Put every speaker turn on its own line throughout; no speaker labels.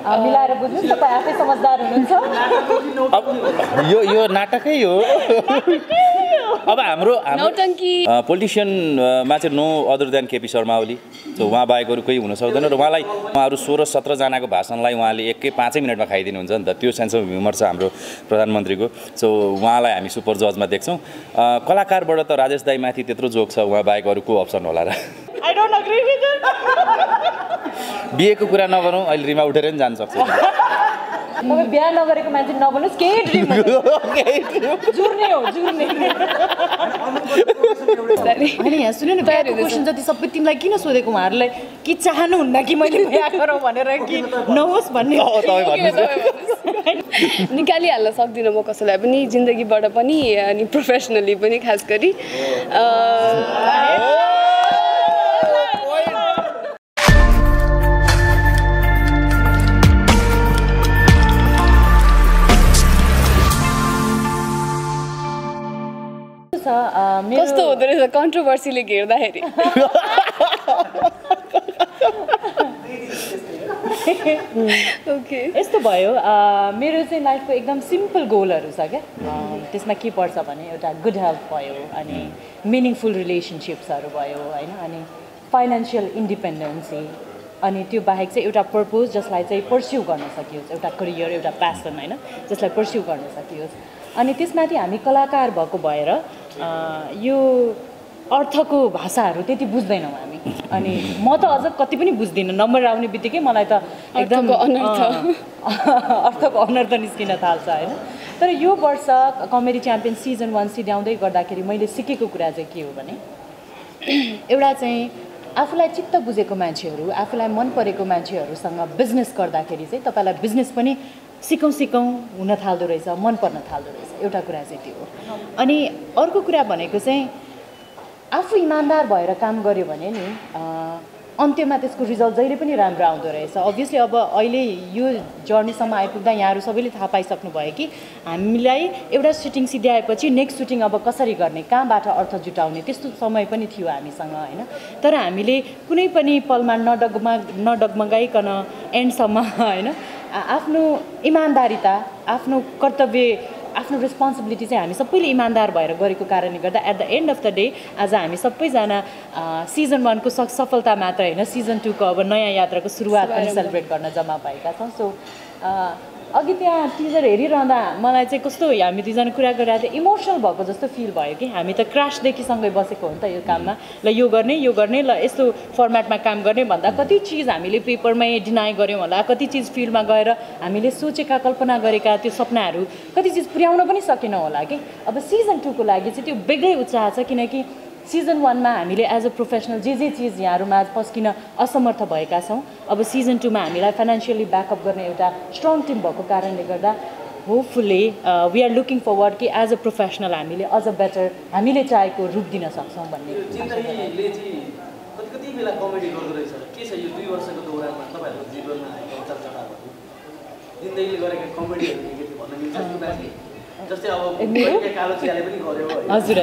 मिलाएर बुझ्नुहोस् तपाईँ आफै समझदार हुनुहुन्छ
अब यो नाटकै हो अब हाम्रो पोलिटिसियनमा चाहिँ no other than KP Sharma Oli so उहाँ बाहेक अरू कोही हुन सक्दैन र उहाँलाई उहाँहरू 16-17 जनाको भाषणलाई उहाँले 1-5 मिनटमा खाइदिनुहुन्छ नि त त्यो सेन्स अफ ह्युमर छ हाम्रो प्रधानमन्त्रीको सो उहाँलाई हामी सुपर जजमा देख्छौँ कलाकारबाट त राजेश दाई माथि त्यत्रो जोक छ उहाँ बाहेक अरू को अप्सन होला र
I don't agree with it
बिहेको कुरा नगरौँ अहिले रिमा उठेर पनि जान सक्छ
तपाईँ बिहा नगरेको मान्छे नबोल्नुहोस् केही ड्रिम जुर्ने हो जुर्ने अनि यहाँ सुन्नु न बिहाको क्वेसन जति सबै तिमीलाई किन सोधेको उहाँहरूलाई कि चाहनुहुन्न कि मैले बिहा गरौँ भनेर कि नहोस् भन्ने
निकालिहाल्न सक्दिनँ म कसैलाई पनि जिन्दगीबाट पनि अनि प्रोफेसनली पनि खास गरी कस्तो हुँदो रहेछ कन्ट्रोभर्सीले घेर्दाखेरि
ओके यस्तो भयो मेरो चाहिँ लाइफको एकदम सिम्पल गोलहरू छ क्या त्यसमा के पर्छ भने एउटा गुड हेल्थ भयो अनि मिनिङफुल रिलेसनसिप्सहरू भयो होइन अनि फाइनेन्सियल इन्डिपेन्डेन्सी अनि त्यो बाहेक चाहिँ एउटा पर्पोज जसलाई चाहिँ पर्स्यु गर्न सकियोस् एउटा करियर एउटा प्यासन होइन जसलाई पर्स्यु गर्न सकियोस् अनि त्यसमाथि हामी कलाकार भएको भएर यो अर्थको भाषाहरू त्यति बुझ्दैनौँ हामी अनि म त अझ कति पनि बुझ्दिनँ नम्बर आउने बित्तिकै मलाई त एकदम अर्थको अनर्थ निस्किन थाल्छ होइन तर यो वर्ष कमेडी च्याम्पियन सिजन 1 सिध्याउँदै गर्दाखेरि मैले सिकेको कुरा चाहिँ के हो भने एउटा चाहिँ आफूलाई चित्त बुझेको मान्छेहरू आफूलाई मन परेको मान्छेहरूसँग बिजनेस गर्दाखेरि चाहिँ तपाईँलाई बिजनेस पनि सिकौँ हुन थाल्दो रहेछ मन पर्न थाल्दो रहेछ एउटा कुरा चाहिँ त्यो हो अनि अर्को कुरा भनेको चाहिँ आफू इमान्दार भएर काम गर्यो भने नि अन्त्यमा त्यसको रिजल्ट जहिले पनि राम्रो आउँदो रहेछ अभियसली अब अहिले यो जर्नीसम्म आइपुग्दा यहाँहरू सबैले थाहा पाइसक्नु भयो कि हामीलाई एउटा सुटिङ सिध्याएपछि नेक्स्ट सुटिङ अब कसरी गर्ने कहाँबाट अर्थ जुटाउने त्यस्तो समय पनि थियो हामीसँग होइन तर हामीले कुनै पनि पलमा नडगमगाइकन एन्डसम्म होइन आफ्नो इमान्दारिता आफ्नो कर्तव्य आफ्नो रेस्पोन्सिबिलिटी चाहिँ हामी सबैले इमान्दार भएर गरेको कारणले गर्दा at the end of the day आज हामी सबैजना सिजन 1 को सफलता मात्र होइन सिजन 2 को अब नयाँ यात्राको सुरुवात पनि सेलिब्रेट गर्न जम्मा पाएका छौँ सो अघि त्यहाँ टिजर हेरिरहँदा मलाई चाहिँ कस्तो हामी दुईजना कुरा गरिरहेको थियो इमोसनल भएको जस्तो फिल भयो कि हामी त क्रासदेखि सँगै बसेको हो नि त यो काममा ल यो गर्ने ल यस्तो फर्मेटमा काम गर्ने भन्दा कति चिज हामीले पेपरमै डिनाई गऱ्यौँ होला कति चिज फिल्डमा गएर हामीले सोचेका कल्पना गरेका त्यो सपनाहरू कति चिज पुर्याउन पनि सकेनौँ होला कि अब सिजन 2 को लागि चाहिँ त्यो बेग्लै उत्साह छ किनकि सिजन 1 मा हामीले एज अ प्रोफेसनल जे चिज यहाँहरूमा पस्किन असमर्थ भएका छौँ अब सिजन 2 मा हामीलाई फाइनेन्सियली ब्याकअप गर्ने एउटा स्ट्रङ टिम भएको कारणले गर्दा hopefully we are looking forward कि एज अ प्रोफेसनल हामीले अझ बेटर हामीले चाहेको रूप दिन सक्छौँ भन्ने
कति बेला कमेडी गर्दो रहेछ के छ यो 2 वर्षको दौरानमा तपाईँहरूको जीवनमा आएको उतार चढावहरू जिन्दगीले गरेका कमेडीहरू के थियो भन्न मिल्छ जस्तै अब कालो चियाले पनि गर्यो
हजुर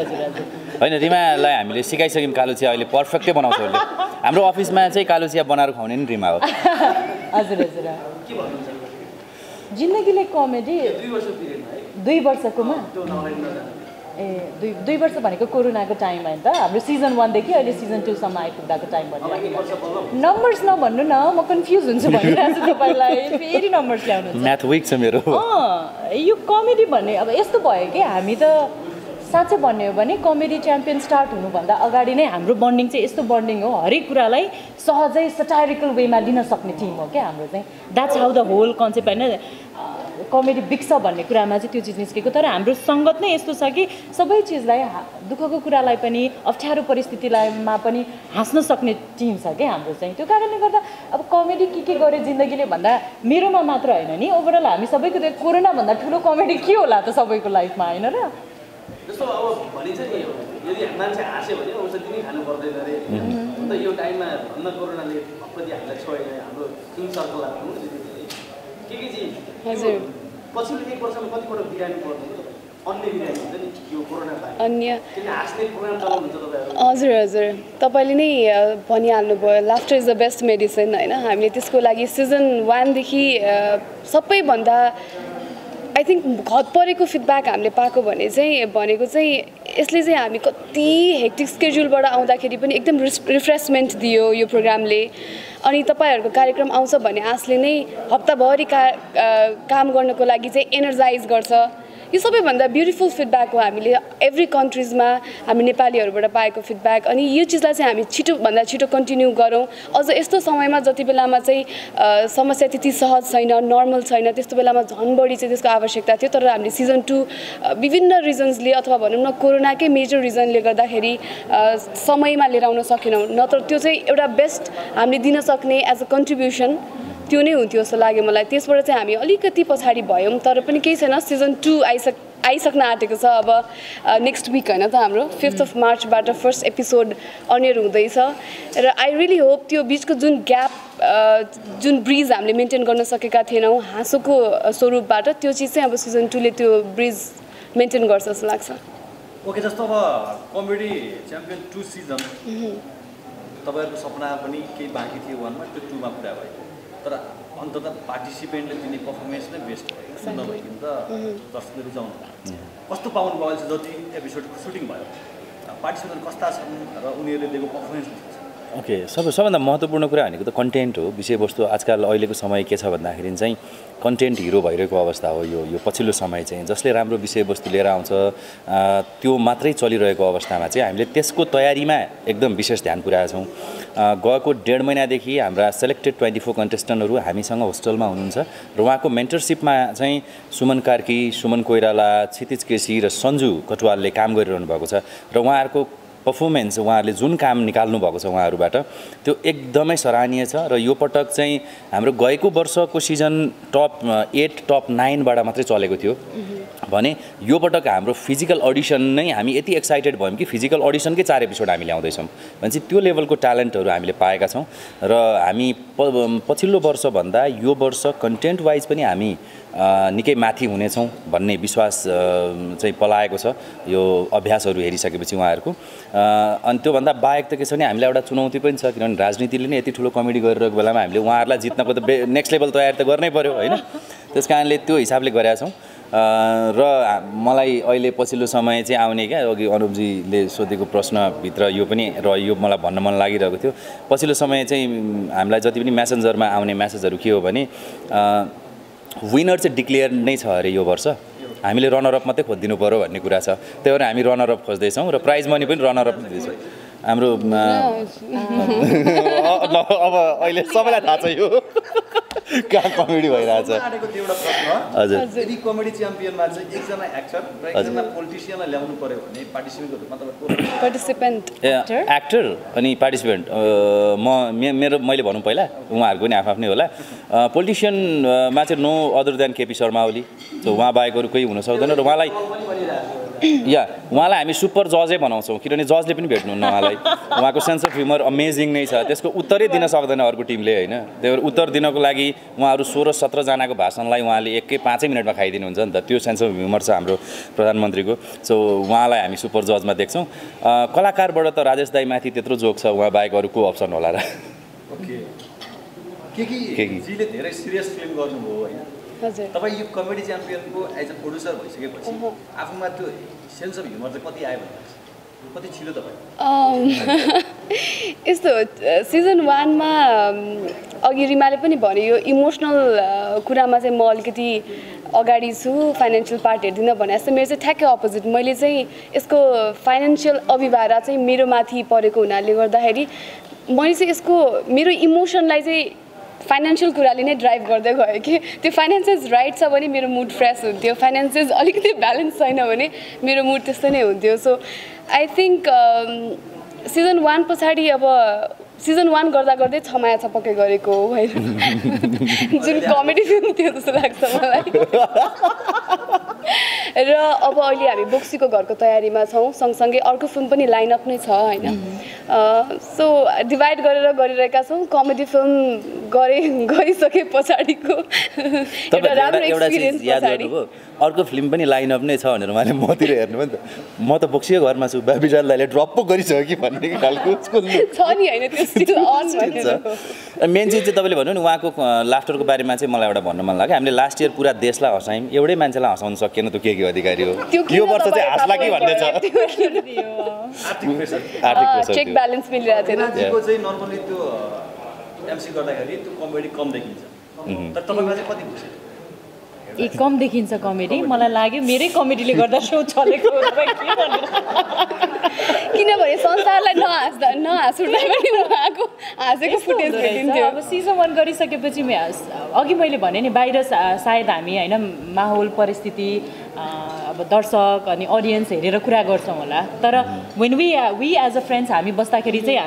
होइन रिमालाई हामीले सिकाइसक्यौँ कालो चिया अहिले पर्फेक्टै बनाउँछ उसले हाम्रो अफिसमा चाहिँ कालो चिया बनाएर खुवाउने नि रिमा हो
हजुर
के भन्नुहुन्छ
जिन्दगीले कमेडी 2 वर्षकोमा ए 2 वर्ष भनेको कोरोनाको टाइम होइन त हाम्रो सिजन 1 देखि अहिले सिजन 2 सम्म आइपुग्दाको टाइम भनिरहेको नम्बर्स नभन्नु न म कन्फ्युज हुन्छु भनिरहेको छु तपाईँलाई फेरि नम्बर्स ल्याउनु
म्याथ विक छ मेरो
यो कमेडी भन्ने अब यस्तो भयो कि हामी त साँच्चै भन्ने हो भने कमेडी च्याम्पियन स्टार्ट हुनुभन्दा अगाडि नै हाम्रो बन्डिङ चाहिँ यस्तो बन्डिङ हो हरेक कुरालाई सहजै सटारिकल वेमा लिन सक्ने टिम हो क्या हाम्रो चाहिँ that's how the whole concept होइन कमेडी बिक्छ भन्ने कुरामा चाहिँ त्यो चिज निस्केको तर हाम्रो सङ्गत नै यस्तो छ कि सबै चिजलाई दुःखको कुरालाई पनि अप्ठ्यारो परिस्थितिलाईमा पनि हाँस्न सक्ने टिम छ क्या हाम्रो चाहिँ त्यो कारणले गर्दा अब कमेडी के गर्यो जिन्दगीले भन्दा मेरोमा मात्र होइन नि ओभरअल हामी सबैको त्यो कोरोनाभन्दा ठुलो कमेडी के होला त सबैको लाइफमा होइन र
जस्तो अब भनिन्छ नि यदि मान्छे हाँस्यो भने औषधि नै खानु पर्दैन अरे अन्त यो टाइममा भन्न कोरोनाले प्रति हामीलाई छोडेर हाम्रो टिम सर्कलहरू के चिज हजुर पछिल्लो 1 वर्षमा कतिपल्ट बिरामी पर्नु अन्य बिरामी हुन्छ नि यो कोरोना बाहेक
अन्य
किन हाँस्ने प्रोग्राम चलाउनुहुन्छ तपाईँहरू?
हजुर हजुर तपाईँले नै भनिहाल्नुभयो laughter is the best medicine होइन। हामीले त्यसको लागि सिजन 1 देखि सबैभन्दा आई थिङ्क हद परेको फिडब्याक हामीले पाएको भनेको चाहिँ यसले चाहिँ हामी कति हेक्टिक स्केड्युलबाट आउँदाखेरि पनि एकदम रिफ्रेसमेन्ट दियो यो प्रोग्रामले। अनि तपाईँहरूको कार्यक्रम आउँछ भन्ने आशले नै हप्ताभरि काम गर्नको लागि चाहिँ एनर्जाइज गर्छ। यो सबैभन्दा ब्युटिफुल फिडब्याक हो हामीले एभ्री कन्ट्रिजमा हामी नेपालीहरूबाट पाएको फिडब्याक। अनि यो चिजलाई चाहिँ हामी छिटोभन्दा छिटो कन्टिन्यू गरौँ। अझ यस्तो समयमा जति बेलामा चाहिँ समस्या त्यति सहज छैन, नर्मल छैन, त्यस्तो बेलामा झन् बढी चाहिँ त्यसको आवश्यकता थियो। तर हामीले सिजन 2 विभिन्न रिजन्सले अथवा भनौँ न कोरोनाकै मेजर रिजनले गर्दाखेरि समयमा लिएर आउन सकेनौँ। नत्र त्यो चाहिँ एउटा बेस्ट हामीले दिन सक्ने एज अ कन्ट्रिब्युसन त्यो नै हुन्थ्यो जस्तो लाग्यो मलाई। त्यसबाट चाहिँ हामी अलिकति पछाडि भयौँ, तर पनि केही छैन। सिजन 2 आइसक्न आँटेको छ अब नेक्स्ट विक होइन त हाम्रो 5 मार्चबाट फर्स्ट एपिसोड अनियर हुँदैछ। र आई रियली होप त्यो बिचको जुन ग्याप जुन ब्रिज हामीले मेन्टेन गर्न सकेका थिएनौँ हाँसोको स्वरूपबाट, त्यो चिज चाहिँ अब सिजन 2 ले त्यो ब्रिज मेन्टेन गर्छ जस्तो लाग्छ।
ओके, जस्तो अब कमेडी च्याम्पियन 2 सिजन तपाईँहरूको सपना पनि केही बाँकी थियो 1 मा, त्यो 2 मा पुरा भयो। तर अन्ततः पार्टिसिपेन्टले दिने पर्फर्मेन्स नै बेस्ट भयो नभइकन त दर्शकले रुचाउनु कस्तो पाउनु भयो अहिले जति एपिसोडको सुटिङ भयो पार्टिसिपेन्टहरू कस्ता छन् र उनीहरूले दिएको पर्फर्मेन्स कस्तो छ?
ओके, सबभन्दा महत्त्वपूर्ण कुरा भनेको त कन्टेन्ट हो, विषयवस्तु। आजकल अहिलेको समय के छ भन्दाखेरि चाहिँ कन्टेन्ट हिरो भइरहेको अवस्था हो यो पछिल्लो समय चाहिँ। जसले राम्रो विषयवस्तु लिएर आउँछ त्यो मात्रै चलिरहेको अवस्थामा चाहिँ हामीले त्यसको तयारीमा एकदम विशेष ध्यान पुर्याएका छौँ। गएको 1.5 महिनादेखि हाम्रा सेलेक्टेड 24 कन्टेस्टेन्टहरू हामीसँग होस्टेलमा हुनुहुन्छ र उहाँको मेन्टरसिपमा चाहिँ सुमन कार्की, सुमन कोइराला, क्षितिज केसी र सन्जु कटुवालले काम गरिरहनु भएको छ। र उहाँहरूको पर्फर्मेन्स, उहाँहरूले जुन काम निकाल्नु भएको छ उहाँहरूबाट त्यो एकदमै सराहनीय छ। र यो पटक चाहिँ हाम्रो गएको वर्षको सिजन टप 8 टप 9बाट मात्रै चलेको थियो भने यो पटक हाम्रो फिजिकल अडिसन नै हामी यति एक्साइटेड भयौँ कि फिजिकल अडिसनकै 4 एपिसोड हामी ल्याउँदैछौँ भनेपछि त्यो लेभलको ट्यालेन्टहरू हामीले पाएका छौँ। र हामी पछिल्लो वर्षभन्दा यो वर्ष कन्टेन्ट वाइज पनि हामी निकै माथि हुनेछौँ भन्ने विश्वास चाहिँ पलाएको छ यो अभ्यासहरू हेरिसकेपछि उहाँहरूको। अनि त्योभन्दा बाहेक त के छ भने हामीलाई एउटा चुनौती पनि छ, किनभने राजनीतिले नै यति ठुलो कमेडी गरिरहेको बेलामा हामीले उहाँहरूलाई जित्नको त नेक्स्ट लेभल तयारी त गर्नै पऱ्यो होइन। त्यस कारणले त्यो हिसाबले गरेका छौँ। र मलाई अहिले पछिल्लो समय चाहिँ आउने क्या अघि अनुपजीले सोधेको प्रश्नभित्र यो पनि र यो मलाई भन्न मन लागिरहेको थियो। पछिल्लो समय चाहिँ हामीलाई जति पनि मेसेन्जरमा आउने मेसेजहरू के हो भने विनर चाहिँ डिक्लेयर नै छ अरे यो वर्ष, हामीले रनरअप मात्रै खोजिदिनु पऱ्यो भन्ने कुरा छ। त्यही भएर हामी रनरअप खोज्दैछौँ र प्राइज मनी पनि रनरअप दिँदैछौँ हाम्रो। अब अहिले सबैलाई थाहा छ यो कहाँ कमेडी भइरहेछ।
हजुर, यदि कमेडी च्याम्पियनमा चाहिँ एकजना एक्टर र एकजना पोलिटिसियनलाई ल्याउनु पर्यो भने पार्टिसिपेन्टको रूपमा तपाईँ
पार्टिसिपेन्ट
एक्टर अनि पार्टिसिपेन्ट मैले भनौँ पहिला उहाँहरूको पनि आफ्नै होला। पोलिटिसियनमा चाहिँ no other than KP Sharma Oli, so उहाँ बाहेक अरू कोही हुन सक्दैन। र उहाँलाई हामी सुपर जजै बनाउँछौँ किनभने जजले पनि भेट्नुहुन्न उहाँलाई। उहाँको सेन्स अफ ह्युमर अमेजिङ नै छ, त्यसको उत्तरै दिन सक्दैन अर्को टिमले होइन। त्यही भएर उत्तर दिनको लागि उहाँहरू 16-17 जनाको भाषणलाई उहाँले 1-5 मिनटमा खाइदिनुहुन्छ नि त, त्यो सेन्स अफ ह्युमर छ हाम्रो प्रधानमन्त्रीको। सो उहाँलाई हामी सुपर जजमा देख्छौँ। कलाकारबाट त राजेश दाई माथि त्यत्रो जोक छ, उहाँ बाहेक अरू को अप्सन होला र?
केजीले धेरै सिरियस फिल्म गर्नुभयो होइन, तपाईँ यो कमेडी च्याम्पियनको एज अ प्रड्युसर भइसकेपछि आफूमा त्यो सेन्स अफ ह्युमर चाहिँ कति आयो भन्नुहुन्छ, कति छिलो तपाईँ?
यस्तो सिजन 1 मा अघि रिमाले पनि भन्यो यो इमोसनल कुरामा चाहिँ म अलिकति अगाडि छु, फाइनेन्सियल पार्ट हेर्दिनँ भने जस्तो मेरो चाहिँ ठ्याक्कै अपोजिट। मैले चाहिँ यसको फाइनेन्सियल अभिभारा चाहिँ मेरो माथि परेको हुनाले गर्दाखेरि मैले चाहिँ यसको मेरो इमोसनलाई चाहिँ फाइनेन्सियल कुराले नै ड्राइभ गर्दै गयो कि त्यो फाइनेन्सेस राइट छ भने मेरो मुड फ्रेस हुन्थ्यो, फाइनेन्सेस अलिकति ब्यालेन्स छैन भने मेरो मुड त्यस्तै नै हुन्थ्यो। सो आई थिङ्क सिजन 1 पछाडि अब सिजन 1 गर्दा गर्दै छमाया छपक्कै गरेको हो होइन, जुन कमेडी फिल्म थियो जस्तो लाग्छ मलाई। र अब अहिले हामी बोक्सीको घरको तयारीमा छौँ, सँगसँगै अर्को फिल्म पनि लाइनअप नै छ होइन। सो डिभाइड गरेर गरिरहेका छौँ। कमेडी फिल्म गरिसके पछाडिको एउटा राम्रो एक्सपिरियन्स पछाडि
अर्को फिल्म पनि लाइनअप नै छ भनेर मैले मतिर हेर्नु पनि त म त बोक्सीको घरमा छु बाबिजाल दाइले ड्रप पो गरिसक्यो कि भन्ने खालको
छ नि होइन त्यो स्टिल अन भनेर।
मेन चिज चाहिँ तपाईँले भन्नु नि उहाँको लाफ्टरको बारेमा चाहिँ मलाई एउटा भन्न मन लाग्यो। हामीले लास्ट इयर पुरा देशलाई हँसायौँ, एउटै मान्छेलाई हँसाउन सकिएन त्यो के अधिकारी हो। यो वर्ष चाहिँ हाँस्ला कि भन्ने छ।
आर्थिक प्रेसर
चेक ब्यालेन्स मिलिरहेको थिएन।
चाहिँ नर्मली त्यो एमसी गर्दाखेरि त्यो कमेडी कम देखिन्छ, तर तपाईँको चाहिँ कति खुसी?
कम देखिन्छ कमेडी। मलाई लाग्यो मेरै कमेडीले गर्दा सो चलेको
किनभने संसारलाई नहाँसुट्दा पनि उहाँको हाँसेको फुटेज भेटिन्थ्यो।
अब सिजन 1 गरिसकेपछि अघि मैले भने नि बाहिर सायद हामी होइन माहौल परिस्थिति अब दर्शक अनि अडियन्स हेरेर कुरा गर्छौँ होला, तर when we as a friends हामी बस्दाखेरि चाहिँ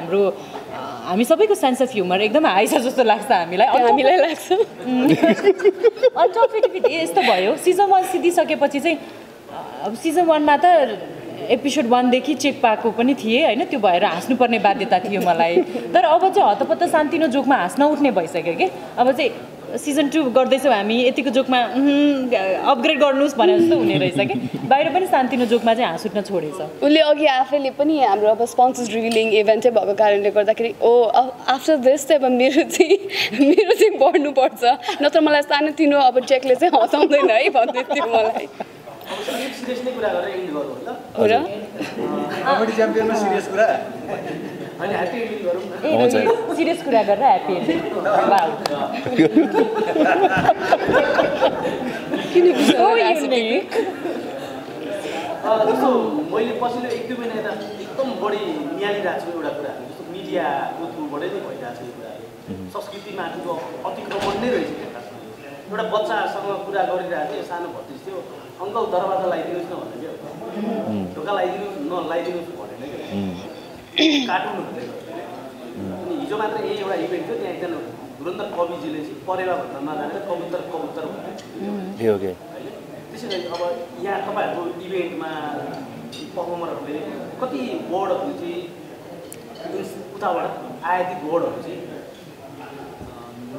हामी सबैको सेन्स अफ ह्युमर एकदम हाई छ जस्तो लाग्छ हामीलाई लाग्छ। अनटपिक यस्तो भयो सिजन 1 सिद्धिसकेपछि चाहिँ अब सिजन 1 मा त एपिसोड 1 देखि चेक पाएको पनि थिएँ होइन, त्यो भएर हाँस्नुपर्ने बाध्यता थियो मलाई। तर अब चाहिँ हतपत्त सान्तिनो जोकमा हाँस्न उठ्ने भइसक्यो कि अब चाहिँ सिजन 2 गर्दैछौँ हामी यतिको जोकमा अपग्रेड गर्नुहोस् भने जस्तो हुने रहेछ कि बाहिर पनि सान्तिनो जोकमा चाहिँ हाँस उठ्न छोडेछ।
उसले अघि आफैले पनि हाम्रो अब स्पोन्सर्स रिभिलिङ इभेन्टै भएको कारणले गर्दाखेरि आफ्टर दिस चाहिँ अब मेरो चाहिँ बढ्नुपर्छ, नत्र मलाई सानोतिनो अब चेकले चाहिँ हँसाउँदैन है भन्दै थियो मलाई।
सिरियसली कुरा गरेर एन्ड गरौँ ल।
हो र
कमेडी च्याम्पियनमा सिरियस कुरा
अनि ह्याप्पी एन्डिङ गरौँ न।
सिरियस कुरा गरेर ह्याप्पी एन्डिङ।
जस्तो मैले पछिल्लो 1-2 महिना यता एकदम बढी निहालिरहेको छु एउटा कुरा, जस्तो मिडियाको थ्रुबाटै नै भइरहेको छ यो कुराहरू। संस्कृतिमाथिको अतिक्रमण नै रहेछ। एउटा बच्चासँग कुरा गरिरहेको थियो, सानो भतिज थियो, अङ्कल दरवाजा लगाइदिनुहोस् न भन्दै क्या, ढोका लगाइदिनुहोस् भनेन क्या, कार्टुन भन्दै गर्थ्यो। अनि हिजो मात्र यही एउटा इभेन्ट थियो, त्यहाँ एकजना धुरन्धर कविजीले चाहिँ परेवा भन्न नजानेर कबुतर भन्दै होइन। त्यसैले अब यहाँ तपाईँहरूको इभेन्टमा पर्फर्मरहरूले कति वर्डहरू चाहिँ उताबाट आयातित वर्डहरू चाहिँ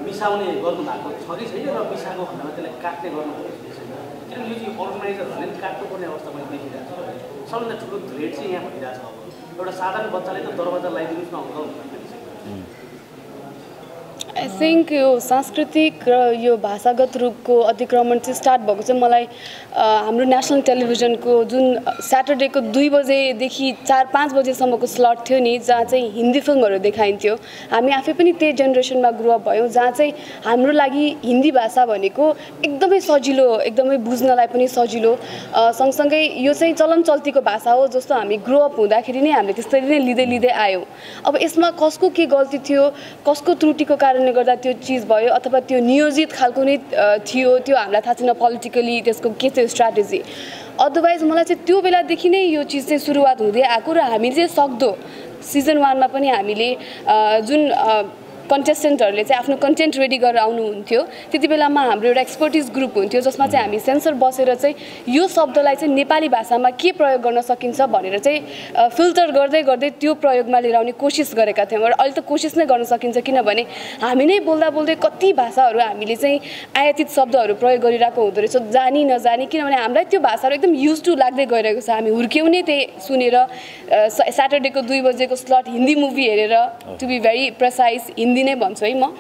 मिसाउने गर्नुभएको छ कि छैन, र मिसाएको खण्डमा त्यसलाई काट्ने गर्नुभएको छ कि छैन, किनभने यो चाहिँ अर्गनाइजरहरूले पनि काट्नुपर्ने अवस्था मैले देखिरहेको छु। सबैभन्दा ठुलो थ्रेड चाहिँ यहाँ भइरहेको छ। अब एउटा साधारण बच्चाले त दरवाजा लगाइदिनुहोस् न अङ्कल भन्दाखेरि
आई थिङ्क यो सांस्कृतिक र यो भाषागत रूपको अतिक्रमण चाहिँ स्टार्ट भएको चाहिँ मलाई हाम्रो नेसनल टेलिभिजनको जुन स्याटरडेको 2 बजेदेखि 4-5 बजेसम्मको स्लट थियो नि, जहाँ चाहिँ हिन्दी फिल्महरू देखाइन्थ्यो। हामी आफै पनि त्यही जेनेरेसनमा ग्रो अप भयौँ, जहाँ चाहिँ हाम्रो लागि हिन्दी भाषा भनेको एकदमै सजिलो, एकदमै बुझ्नलाई पनि सजिलो, सँगसँगै यो चाहिँ चलन चल्तीको भाषा हो जस्तो हामी ग्रो अप हुँदाखेरि नै हामीले त्यसरी नै लिँदै आयौँ। अब यसमा कसको के गल्ती थियो, कसको त्रुटिको कारणले गर्दा त्यो चिज भयो अथवा त्यो नियोजित खालको नै थियो, त्यो हामीलाई थाहा छैन पोलिटिकली त्यसको के थियो स्ट्राटेजी। अदरवाइज मलाई चाहिँ त्यो बेलादेखि नै यो चिज चाहिँ सुरुवात हुँदै आएको र हामीले चाहिँ सक्दो सिजन 1 मा पनि हामीले जुन कन्टेस्टेन्टहरूले चाहिँ आफ्नो कन्टेन्ट रेडी गरेर आउनुहुन्थ्यो, त्यति बेलामा हाम्रो एउटा एक्सपर्टिज ग्रुप हुन्थ्यो जसमा चाहिँ हामी सेन्सर बसेर चाहिँ यो शब्दलाई चाहिँ नेपाली भाषामा के प्रयोग गर्न सकिन्छ भनेर चाहिँ फिल्टर गर्दै त्यो प्रयोगमा लिएर आउने कोसिस गरेका थियौँ। र अहिले त कोसिस नै गर्न सकिन्छ, किनभने हामी नै बोल्दा कति भाषाहरू हामीले चाहिँ आयातित शब्दहरू प्रयोग गरिरहेको हुँदो रहेछ जानी नजानी, किनभने हामीलाई त्यो भाषाहरू एकदम युज टु लाग्दै गइरहेको छ। हामी हुर्क्यौँ नै त्यही सुनेर स्याटरडेको 2 बजेको स्लट हिन्दी मुभी हेरेर, to be very precise Hindi नै भन्छु है म।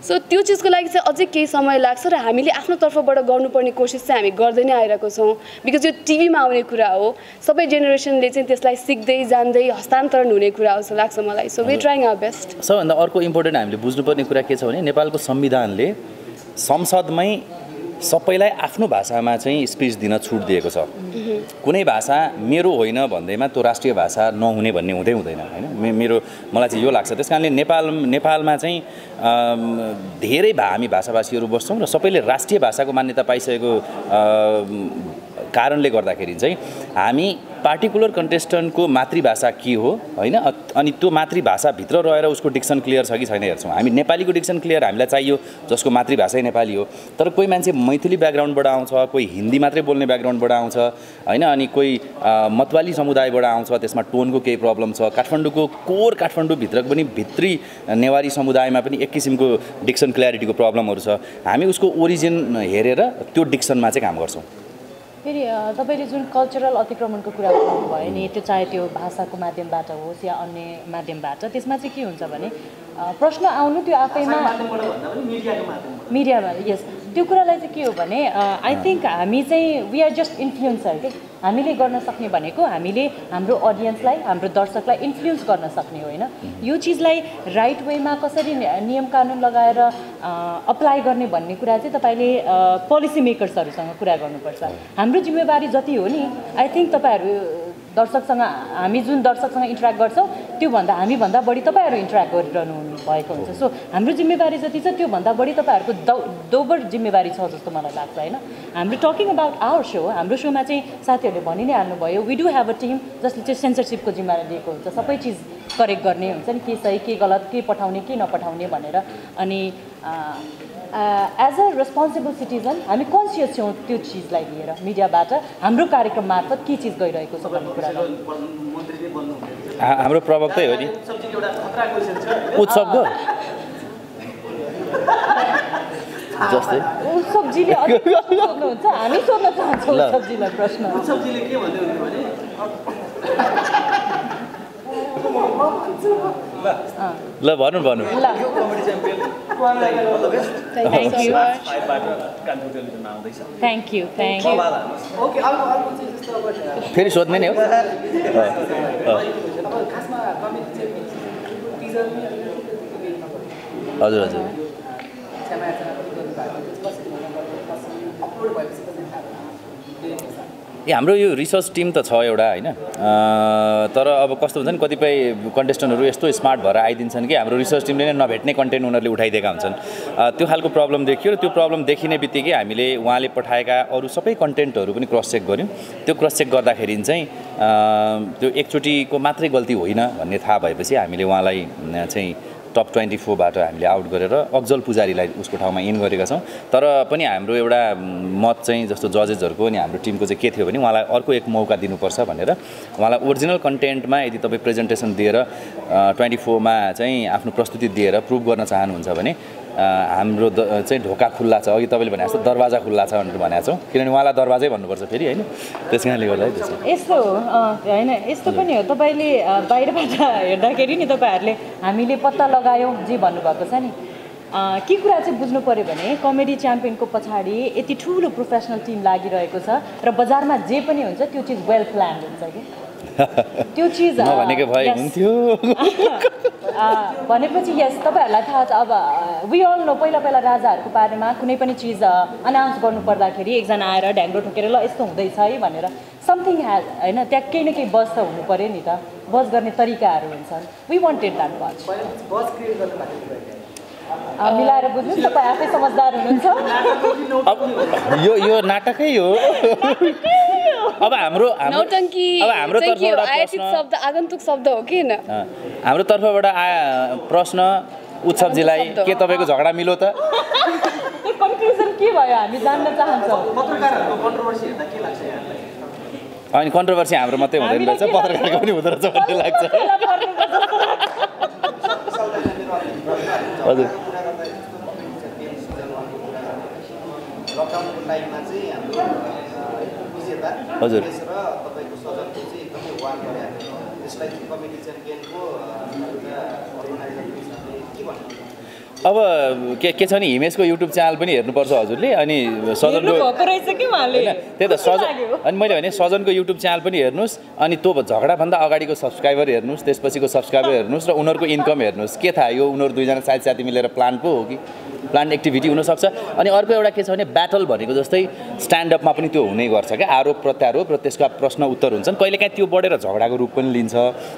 सो त्यो चिजको लागि चाहिँ अझै केही समय लाग्छ र हामीले आफ्नो तर्फबाट गर्नुपर्ने कोसिस चाहिँ हामी गर्दै नै आइरहेको छौँ, बिकज यो टिभीमा आउने कुरा हो, सबै जेनेरेसनले चाहिँ त्यसलाई सिक्दै जान्दै हस्तान्तरण हुने कुरा हो जस्तो लाग्छ मलाई। So we trying our best.
सबभन्दा अर्को इम्पोर्टेन्ट हामीले बुझ्नुपर्ने कुरा के छ भने नेपालको संविधानले संसदमै सबैलाई आफ्नो भाषामा चाहिँ स्पिच दिन छुट दिएको छ। कुनै भाषा मेरो होइन भन्दैमा त्यो राष्ट्रिय भाषा नहुने भन्ने हुँदैन होइन। मलाई चाहिँ यो लाग्छ। त्यसकारणले नेपालमा चाहिँ धेरै हामी भाषाभाषीहरू बस्छौँ र सबैले राष्ट्रिय भाषाको मान्यता पाइसकेको कारणले गर्दाखेरि चाहिँ हामी पार्टिकुलर कन्टेस्टेन्टको मातृभाषा के हो हैन अनि त्यो मातृभाषाभित्र रहेर उसको डिक्सन क्लियर छ कि छैन हेर्छौँ हामी नेपालीको डिक्सन क्लियर हामीलाई चाहियो जसको मातृभाषै नेपाली हो तर कोही मान्छे मैथिली ब्याकग्राउन्डबाट आउँछ कोही हिन्दी मात्रै बोल्ने ब्याकग्राउन्डबाट आउँछ हैन अनि कोही मतवाली समुदायबाट आउँछ त्यसमा टोनको केही प्रब्लम छ काठमाडौँको कोर काठमाडौँभित्रको पनि भित्री नेवारी समुदायमा पनि एक किसिमको डिक्सन क्ल्यारिटीको प्रब्लमहरू छ हामी उसको ओरिजिन हेरेर त्यो डिक्सनमा चाहिँ काम गर्छौँ
फेरि तपाईँले जुन कल्चरल अतिक्रमणको कुरा गर्नुभयो नि त्यो चाहे त्यो भाषाको माध्यमबाट होस् या अन्य माध्यमबाट त्यसमा चाहिँ के हुन्छ भने प्रश्न आउनु त्यो आफैमा मिडियामा यस त्यो कुरालाई चाहिँ के हो भने आई थिङ्क हामी चाहिँ वी आर जस्ट इन्फ्लुएन्सर के हामीले गर्न सक्ने भनेको हामीले हाम्रो अडियन्सलाई हाम्रो दर्शकलाई इन्फ्लुएन्स गर्न सक्ने होइन यो चिजलाई राइट वेमा कसरी नियम कानुन लगाएर अप्लाई गर्ने भन्ने कुरा चाहिँ तपाईँले पोलिसी मेकर्सहरूसँग कुरा गर्नुपर्छ हाम्रो जिम्मेवारी जति हो नि आई थिङ्क तपाईँहरू दर्शकसँग हामी जुन दर्शकसँग इन्टरेक्ट गर्छौँ त्योभन्दा हामीभन्दा बढी तपाईँहरू इन्टरेक्ट गरिरहनु भएको हुन्छ सो हाम्रो जिम्मेवारी जति छ त्योभन्दा बढी तपाईँहरूको दोबर जिम्मेवारी छ जस्तो मलाई लाग्छ होइन हाम्रो टकिङ अबाउट आवर सो हाम्रो सोमा चाहिँ साथीहरूले भनि नै हाल्नुभयो we do have a team जसले चाहिँ सेन्सरसिपको जिम्मेवारी लिएको हुन्छ सबै चिज करेक्ट गर्ने हुन्छ नि के सही के गलत के पठाउने के नपठाउने भनेर अनि एज अ रेस्पोन्सिबल सिटिजन हामी कन्सियस छौँ त्यो चिजलाई लिएर मिडियाबाट हाम्रो कार्यक्रम मार्फत के चिज गइरहेको छ भन्ने कुरा
हाम्रो प्रवक्तै हो नि उत्सवको जस्तै
उत्सवजीले सोध्नुहुन्छ हामी सोध्न चाहन्छौँ उत्सवजीलाई प्रश्न
उत्सवजीले के भन्दै हुनुहुन्छ भने
ल भन्नु भन्नु
थ्याङ्क यू
फेरि सोध्ने नै हो हजुर हजुर हाम्रो यो रिसर्च टिम त छ एउटा होइन तर अब कस्तो हुन्छ नि कतिपय कन्टेस्टेन्टहरू यस्तो स्मार्ट भएर आइदिन्छन् कि हाम्रो रिसर्च टिमले नै नभेट्ने कन्टेन्ट उनीहरूले उठाइदिएका हुन्छन् त्यो खालको प्रब्लम देखियो र त्यो प्रब्लम देखिने बित्तिकै हामीले उहाँले पठाएका अरू सबै कन्टेन्टहरू पनि क्रस चेक गऱ्यौँ त्यो क्रस चेक गर्दाखेरि चाहिँ त्यो एकचोटिको मात्रै गल्ती होइन भन्ने थाहा भएपछि हामीले उहाँलाई चाहिँ टप 24बाट हामीले आउट गरेर अफजल पुजारीलाई उसको ठाउँमा इन गरेका छौँ तर पनि हाम्रो एउटा मत चाहिँ जस्तो जजेसहरूको अनि हाम्रो टिमको चाहिँ के थियो भने उहाँलाई अर्को एक मौका दिनुपर्छ भनेर उहाँलाई ओरिजिनल कन्टेन्टमा यदि तपाईँ प्रेजेन्टेसन दिएर 24मा चाहिँ आफ्नो प्रस्तुति दिएर प्रुभ गर्न चाहनुहुन्छ भने हाम्रो चाहिँ ढोका खुल्ला छ अघि तपाईँले भने जस्तो दरवाजा खुल्ला छ भनेर भनेको छौँ किनभने उहाँलाई दरवाजै भन्नुपर्छ फेरि होइन त्यस कारणले गर्दा
यस्तो होइन यस्तो पनि हो तपाईँले बाहिरबाट हेर्दाखेरि नि तपाईँहरूले हामीले पत्ता लगायौँ जे भन्नुभएको छ नि के कुरा चाहिँ बुझ्नु पऱ्यो भने कमेडी च्याम्पियनको पछाडि यति ठुलो प्रोफेसनल टिम लागिरहेको छ र बजारमा जे पनि हुन्छ त्यो चिज वेल प्लान हुन्छ कि त्यो चिज
भनेको भए हुन्थ्यो
भनेपछि यस तपाईँहरूलाई थाहा छ अब वी अल नो पहिला पहिला राजाहरूको बारेमा कुनै पनि चिज अनाउन्स गर्नु पर्दाखेरि एकजना आएर ढ्याङ्ग्रो ठोकेर ल यस्तो हुँदैछ है भनेर समथिङ ह्याज होइन त्यहाँ केही न केही बज त हुनु पऱ्यो नि त बज गर्ने तरिकाहरू हुन्छन् वी वान्टेड द्याट बज मिलाएर बुझ्नु तपाईँ आफै समझदार हुनुहुन्छ
यो नाटकै हो अब हाम्रो
शब्द आगन्तुक शब्द हो कि हैन
हाम्रो तर्फबाट प्रश्न उत्सवजीलाई के तपाईँको झगडा मिलो त
कन्क्लुजन के भयो हामी जान्न चाहन्छौँ
पत्रकारहरूको कन्ट्रोभर्सी हेर्दा के लाग्छ यहाँलाई
अनि कन्ट्रोभर्सी हाम्रो मात्रै हुँदैन रहेछ पत्रकारको पनि हुँदो रहेछ भन्ने लाग्छ हजुर
लकडाउनको टाइममा चाहिँ हाम्रो विजेता
हजुर
र तपाईँको सजनको चाहिँ एकदमै वार गरिहाल्यो त्यसलाई चाहिँ कमेडी च्याम्पियनको अर्गनाइजरको हिसाबले के भन्नु
अब के छ नि हिमेशको युट्युब च्यानल पनि हेर्नुपर्छ हजुरले अनि सजनको त्यही त सजन अनि मैले भने सजनको युट्युब च्यानल पनि हेर्नुहोस् अनि त्यो झगडाभन्दा अगाडिको सब्सक्राइबर हेर्नुहोस् त्यसपछिको सब्सक्राइबर हेर्नुहोस् र उनीहरूको इन्कम हेर्नुहोस् के थाहा यो उनीहरू दुईजना साथी मिलेर प्लान पो हो कि प्लान एक्टिभिटी हुनसक्छ अनि अर्को एउटा के छ भने ब्याटल भनेको जस्तै स्ट्यान्डअपमा पनि त्यो हुनै गर्छ क्या आरोप प्रत्यारोप र त्यसका प्रश्न उत्तर हुन्छन् कहिलेकाहीँ त्यो बढेर झगडाको रूप पनि लिन्छ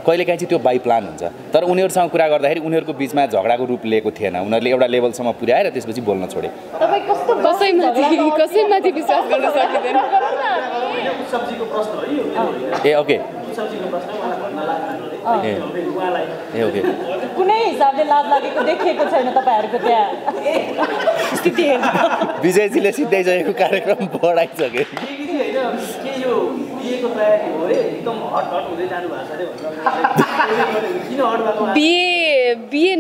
कहिलेकाहीँ चाहिँ त्यो बाई प्लान हुन्छ तर उनीहरूसँग कुरा गर्दाखेरि उनीहरूको बिचमा झगडाको रूप लिएको थिएन उनीहरूले एउटा लेभलसम्म पुर्याएर त्यसपछि बोल्न छोडे
कसैमाथि विश्वास गर्न सकिँदैन
उत्सवजीको प्रश्न हो यो मेरो होइन।
ए ओके
उत्सवजीको प्रश्न उहाँलाई भन्न लाग्दैन उहाँलाई
ए ओके
कुनै हिसाबले लाज लागेको देखिएको छैन तपाईँहरूको त्यहाँ स्थिति हेर्नु।
विजयजीले सिद्धाइसकेको कार्यक्रम बढाइसक्यो
होइन के यो बिहेको तयारी हो रे एकदम हट हुँदै जानु भएको छ अरे किन हट भएको
बिहे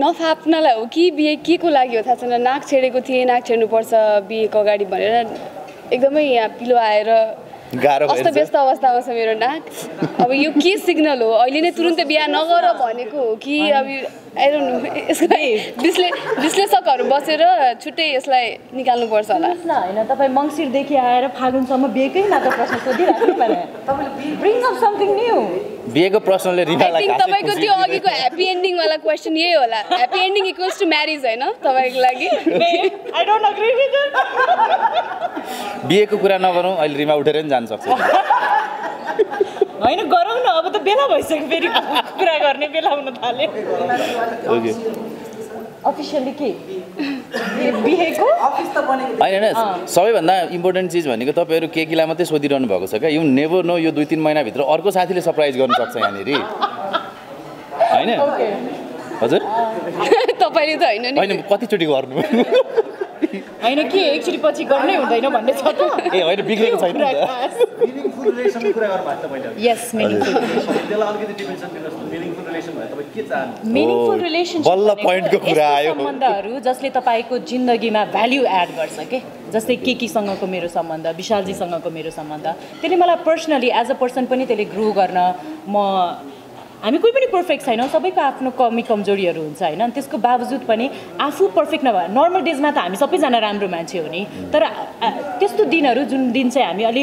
नफाप्नलाई हो कि बिहे के को लागि हो थाहा छैन। नाक छेडेको थिएँ, नाक छेड्नुपर्छ बिहेको अगाडि भनेर एकदमै यहाँ पिलो आएर
गाह्रो
अस्तव्यस्त अवस्थामा छ मेरो नाक। अब यो के सिग्नल हो? अहिले नै तुरुन्तै बिहा नगर भनेको हो कि अब आई डोन्ट नो, यसलाई विश्लेषकहरू बसेर छुट्टै यसलाई निकाल्नुपर्छ होला।
न होइन तपाईँ मङ्सिरदेखि आएर फागुनसम्म बिहेकै मात्र प्रश्न सोधिराख्नु भने ब्रिङ अप समथिङ न्यू।
बिहेको प्रश्नले रिमालाई
आई थिङ्क तपाईँको त्यो अघिको ह्याप्पी एन्डिङवाला क्वेसन यही होला। Happy ending equals to marriage होइन तपाईँको लागि?
I don't agree with it.
बिहेको कुरा नगरौँ, अहिले रिमा उठेर नि जान सक्छ।
होइन गरौँ न, अब त बेला भइसक्यो, फेरि कुरा गर्ने बेला हुन थाल्यो।
ओके
अफिसियली के बिहेको
होइन होइन सबैभन्दा इम्पोर्टेन्ट चिज भनेको तपाईँहरू केकीलाई मात्रै सोधिरहनु भएको छ क्या। यु नेभर नो यो 2-3 महिनाभित्र अर्को साथीले सरप्राइज गर्नु सक्छ यहाँनिर होइन हजुर।
तपाईँले त होइन नि,
होइन कतिचोटि गर्नु
होइन के एकचोटि पछि गर्नै हुँदैन भन्ने छ त।
ए होइन बिग्रेको छैन
मिनिङफुल रिलेसनको कुरा गर्नुभएको छ मैले।
यस मिनिङफुल
त्यसलाई अलिकति डिफिनेसन दिनुहोस् न। मिनिङफुल रिलेसन भने तपाईँ के चाहनुहुन्छ?
मिनिङफुल रिलेसनसिप
बल्ल पोइन्टको कुरा आयो।
सम्बन्धहरू जसले तपाईँको जिन्दगीमा भ्याल्यु एड गर्छ के, जस्तै केकीसँगको मेरो सम्बन्ध, विशालजीसँगको मेरो सम्बन्ध, त्यसले मलाई पर्सनली एज अ पर्सन पनि त्यसले ग्रो गर्न हामी कोही पनि पर्फेक्ट छैनौँ, सबैको आफ्नो कमी कमजोरीहरू हुन्छ होइन। त्यसको बावजुद पनि आफू पर्फेक्ट नभए नर्मल डेजमा त हामी सबैजना राम्रो मान्छे हो नि, तर त्यस्तो दिनहरू जुन दिन चाहिँ हामी अलि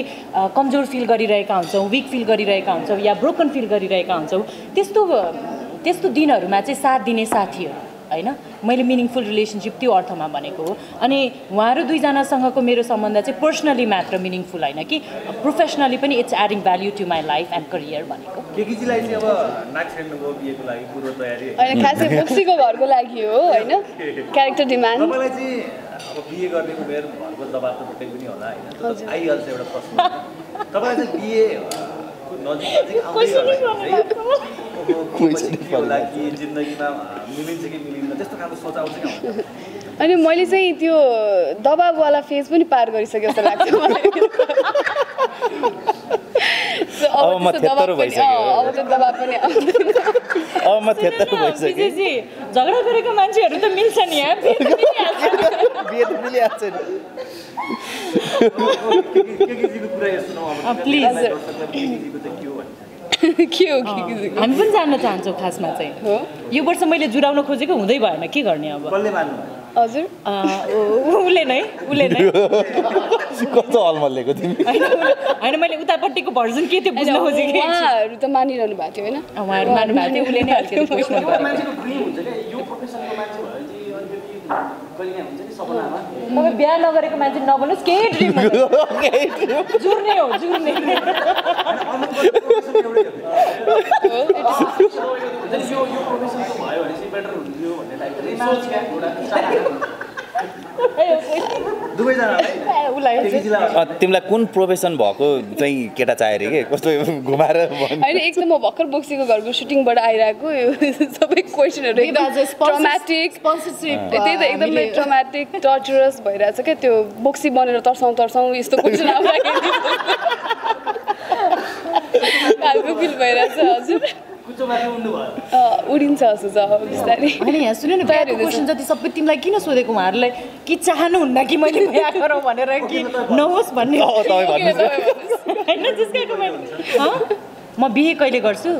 कमजोर फिल गरिरहेका हुन्छौँ, विक फिल गरिरहेका हुन्छौँ या ब्रोकन फिल गरिरहेका हुन्छौँ, त्यस्तो दिनहरूमा चाहिँ साथ दिने साथीहरू होइन मैले मिनिङफुल रिलेसनसिप त्यो अर्थमा भनेको हो। अनि उहाँहरू दुईजनासँगको मेरो सम्बन्ध चाहिँ पर्सनली मात्र मिनिङफुल होइन कि प्रोफेसनली पनि it's adding value to my life and career भनेको।
केकीजीलाई चाहिँ अब नाक छेड्नुभयो बिहेको लागि पूर्व तयारी
होइन खासै बोक्सीको घरको लागि हो होइन, क्यारेक्टर डिमान्ड।
तपाईँलाई चाहिँ अब बिहे गर्ने उमेर घरको दबाब त पक्कै पनि होला होइन, त्यो त आइहाल्छ एउटा प्रश्न। तपाईँलाई चाहिँ बिहे नजिक आउँदै होला कि जिन्दगीमा मिलिन्छ कि मिलिन्न त्यस्तो खालको सोच आउँछ कि आउँदैन?
अनि मैले चाहिँ त्यो दबाबवाला फेज पनि पार गरिसकेँ जस्तो लाग्छ मलाई।
अब म थेत्तरो भइसक्यो।
अब त्यो दबाब पनि आउँदैन।
अब म थेत्तरो भइसक्यो।
झगडा गरेको मान्छेहरू त मिल्छ नि यहाँ,
बिहे त मिलिहाल्छ नि।
केकीजीको कुरा यस्तो नआउनु
प्लिज
केकीजीको चाहिँ के हो भन्छ
के हो केकीजीको?
हामी पनि जान्न चाहन्छौँ खासमा चाहिँ।
हो
यो वर्ष मैले जुराउन खोजेको हुँदै भएन, के गर्ने अब?
कसले मान्नु?
हजुर
उसले नै
कस्तो अलमल्लेको तिमी?
होइन मैले उतापट्टिको भर्जन के थियो बुझ्न खोजेको।
उहाँहरू त मानिरहनु भएको थियो होइन?
उहाँहरू मान्नु भएको थियो, उसले नै अलिकति क्वेसन
एउटा
गरेको।
मान्छेको ड्रिम हुन्छ क्या यो प्रोफेसनको मान्छे भयो चाहिँ अलिकति कहिले हुन्छ नि सपनामा
तपाईँ बिहा नगरेको मान्छे नबोल्नुहोस्, केही ड्रिम जुर्ने हो जुर्ने।
यो प्रोफेसनको भयो भने चाहिँ बेटर हुन्थ्यो भन्ने टाइपको सोच क्या एउटा
तिमीलाई कुन प्रोफेसन भएको चाहिँ केटा चाहियो अरे के कस्तो घुमाएर
होइन एक त म भर्खर बोक्सीको घरको सुटिङबाट आइरहेको सबै क्वेसनहरू एकदम ट्रमाटिक त्यही त एकदमै ट्रमाटिक टर्चरस भइरहेछ क्या त्यो बोक्सी बनेर तर्साउँ यस्तो क्वेसन आउँदाखेरि खालको फिल भइरहेछ हजुर उडिन्छ जस्तो छ बिस्तारै।
होइन यहाँ सुन्नु न बिहाको क्वेसन जति सबै तिमीलाई किन सोधेको उहाँहरूलाई कि चाहनुहुन्न कि मैले बिहा गरौँ भनेर कि नहोस् भन्ने होइन जिस्काएको मैले म बिहे कहिले गर्छु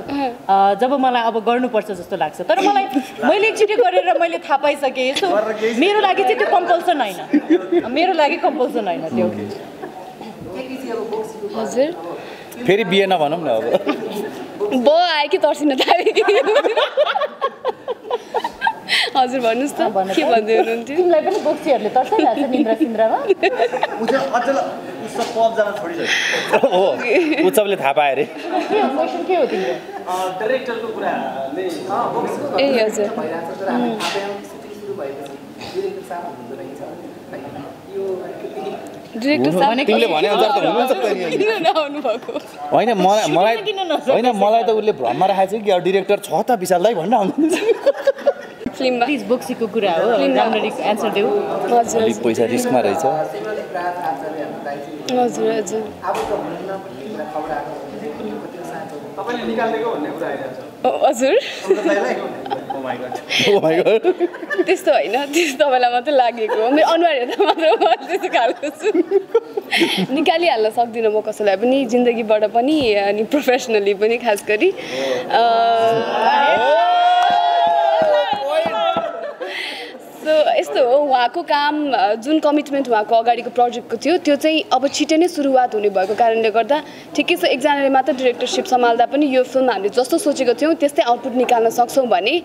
जब मलाई अब गर्नुपर्छ जस्तो लाग्छ तर मैले एकचोटि गरेर मैले थाहा पाइसकेँ यसो मेरो लागि चाहिँ त्यो कम्पल्सन होइन मेरो लागि कम्पल्सन होइन त्यो
हजुर
फेरि बिहे नभनौँ न अब
ब आयो कि तर्सिन थाल्यो कि हजुर भन्नुहोस् त के भन्दै हुनुहुन्थ्यो?
तिमीलाई पनि बोक्सीहरूले तर्साइरहेको छ निन्द्रा सिन्द्रामा
हो उत्सवले थाहा पायो अरे
के हो क्वेसन के हो तिम्रो
डाइरेक्टरको कुराले
ए हजुर डिरेक्टर साहब
तिमीले भने अनुसार त हुनुहुन्छ त नि
किन नआउनु भएको
होइन मलाई त उसले भ्रममा राखेको छ कि डिरेक्टर छ त विशाल दाइ भनेर आउनुहुन्छ
फिल्ममा
प्लिज बोक्सीको कुरा हो राम्ररी एन्सर देऊ
हजुर
अलिक पैसा रिस्कमा रहेछ
हजुर हजुर
तपाईँले निकालिदिएको भन्ने कुरा आइरहेको छ
हजुर त्यस्तो होइन त्यस्तो तपाईँलाई मात्रै लागेको हो मेरो अनुहार हेर्दा मात्र म त्यस्तो खालको छु निकालिहाल्न सक्दिनँ म कसैलाई पनि जिन्दगीबाट पनि अनि प्रोफेसनली पनि खास गरी सो यस्तो हो उहाँको काम जुन कमिटमेन्ट उहाँको अगाडिको प्रोजेक्टको थियो त्यो चाहिँ अब छिटै नै सुरुवात हुने भएको कारणले गर्दा ठिकै छ एकजनाले मात्र डिरेक्टरसिप सम्हाल्दा पनि यो फिल्म हामीले जस्तो सोचेको थियौँ त्यस्तै आउटपुट निकाल्न सक्छौँ भने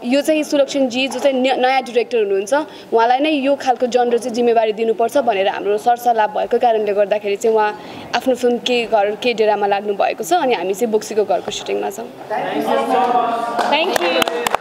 यो चाहिँ सुलक्षणजी जो चाहिँ नयाँ डिरेक्टर हुनुहुन्छ उहाँलाई नै यो खालको जनर चाहिँ जिम्मेवारी दिनुपर्छ भनेर हाम्रो सरसल्लाह भएको कारणले गर्दाखेरि चाहिँ उहाँ आफ्नो फिल्म के डेरामा लाग्नु भएको छ अनि हामी चाहिँ बोक्सीको घरको सुटिङमा छौँ
थ्याङ्क यू